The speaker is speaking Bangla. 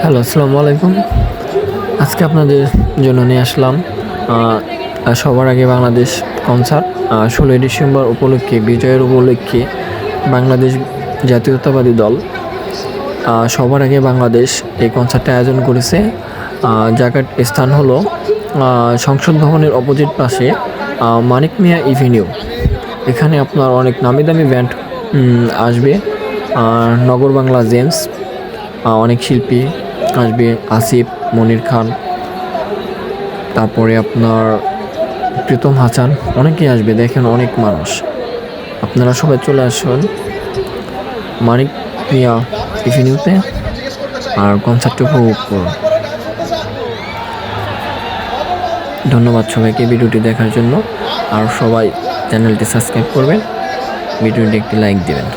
হ্যালো, আসসালামু আলাইকুম। আজকে আপনাদের জন্য নিয়ে আসলাম সবার আগে বাংলাদেশ কনসার্ট। ১৬ই ডিসেম্বর উপলক্ষে, বিজয়ের উপলক্ষে বাংলাদেশ জাতীয়তাবাদী দল সবার আগে বাংলাদেশ এই কনসার্টটা আয়োজন করেছে। জায়গার স্থান হলো সংসদ ভবনের অপোজিট পাশে মানিক মিয়া এভিনিউ। এখানে আপনার অনেক নামি দামি ব্যান্ড আসবে। নগর বাংলা জেমস, অনেক শিল্পী আসবে, আসিফ, মনির খান, তারপরে আপনার প্রীতম হাসান, অনেকেই আসবে। দেখেন অনেক মানুষ, আপনারা সবাই চলে আসুন মানিক মিয়া এভিনিউতে আর কনসার্টটি উপভোগ করুন। ধন্যবাদ সবাইকে ভিডিওটি দেখার জন্য। আর সবাই চ্যানেলটি সাবস্ক্রাইব করবেন, ভিডিওটি একটি লাইক দেবেন।